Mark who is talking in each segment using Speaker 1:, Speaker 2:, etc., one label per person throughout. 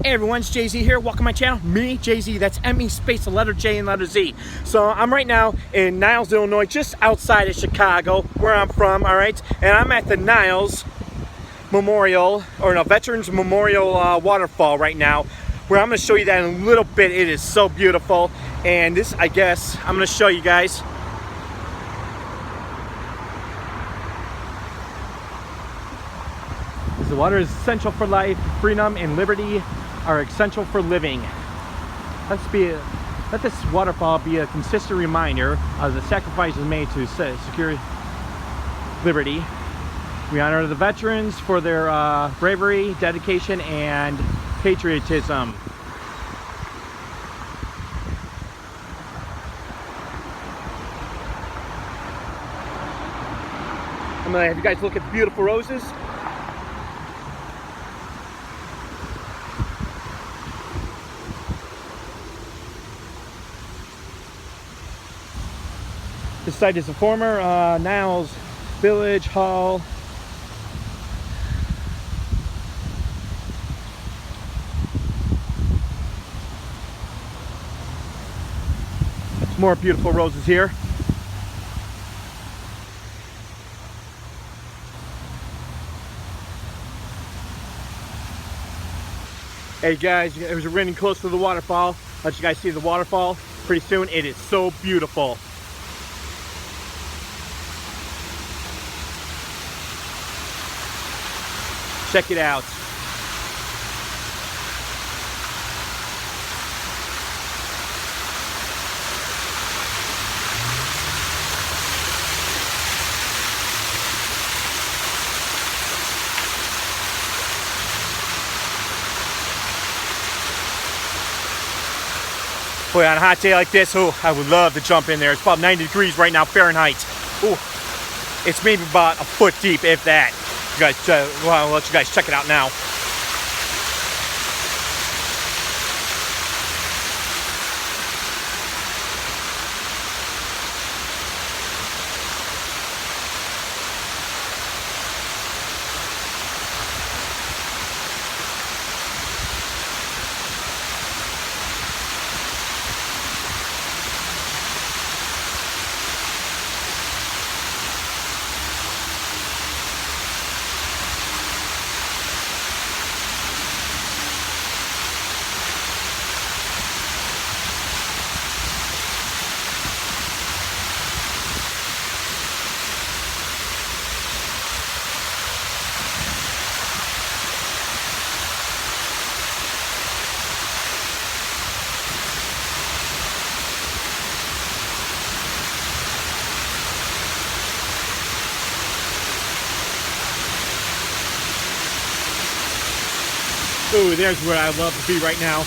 Speaker 1: Hey everyone, it's Jay-Z here. Welcome to my channel. Me, Jay-Z. That's M-E space the letter J and letter Z. So I'm right now in Niles, Illinois, just outside of Chicago, where I'm from, alright? And I'm at the Niles Memorial, or no, Veterans Memorial Waterfall right now, where I'm going to show you that in a little bit. It is so beautiful. And this, I guess, I'm going to show you guys. The water is essential for life. Freedom and liberty are essential for living. Let this waterfall be a consistent reminder of the sacrifices made to secure liberty. We honor the veterans for their bravery, dedication, and patriotism. I'm gonna have you guys look at the beautiful roses. This site is a former Niles Village Hall. Some more beautiful roses here. Hey guys, we're running close to the waterfall. Let you guys see the waterfall pretty soon. It is so beautiful. Check it out. Boy, on a hot day like this, oh, I would love to jump in there. It's about 90 degrees right now, Fahrenheit. Oh, it's maybe about a foot deep, if that. You guys, well, I'll let you guys check it out now. Ooh, there's where I love to be right now.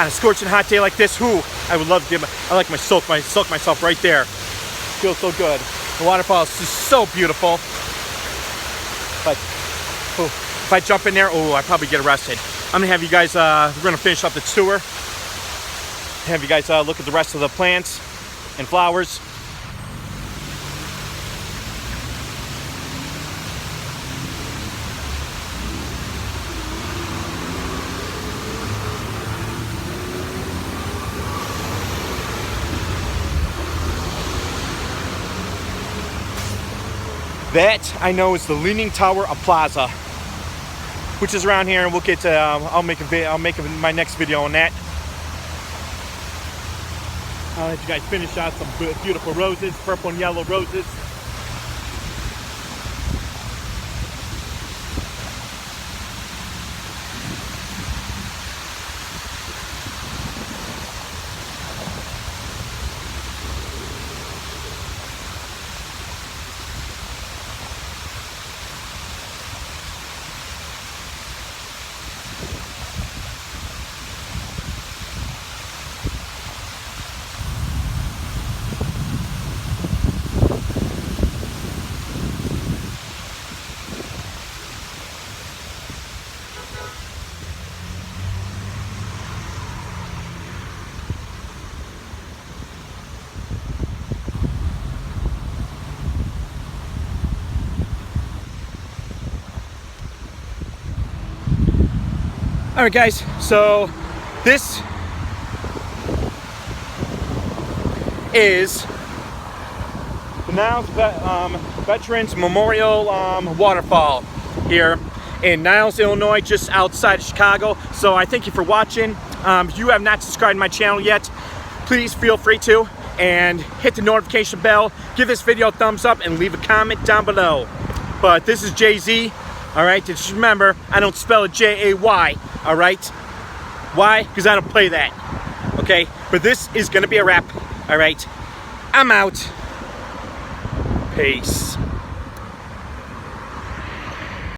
Speaker 1: On a scorching hot day like this, whoo, I would love to I like soak myself right there. Feels so good. The waterfall is just so beautiful. But oh, if I jump in there, oh, I probably get arrested. I'm gonna have you guys, we're gonna finish up the tour. Have you guys look at the rest of the plants and flowers. That I know is the Leaning Tower of Plaza, which is around here, and we'll get to. I'll make my next video on that. I'll let you guys finish out some beautiful roses, purple and yellow roses. All right, guys. So this is the Niles Veterans Memorial Waterfall here in Niles, Illinois, just outside of Chicago. So I thank you for watching. If you have not subscribed to my channel yet, please feel free to, and hit the notification bell, give this video a thumbs up, and leave a comment down below. But this is Jay-Z, all right? Just remember, I don't spell it J-A-Y, all right? Why? Because I don't play that, okay? But this is gonna be a wrap, all right? I'm out. Peace.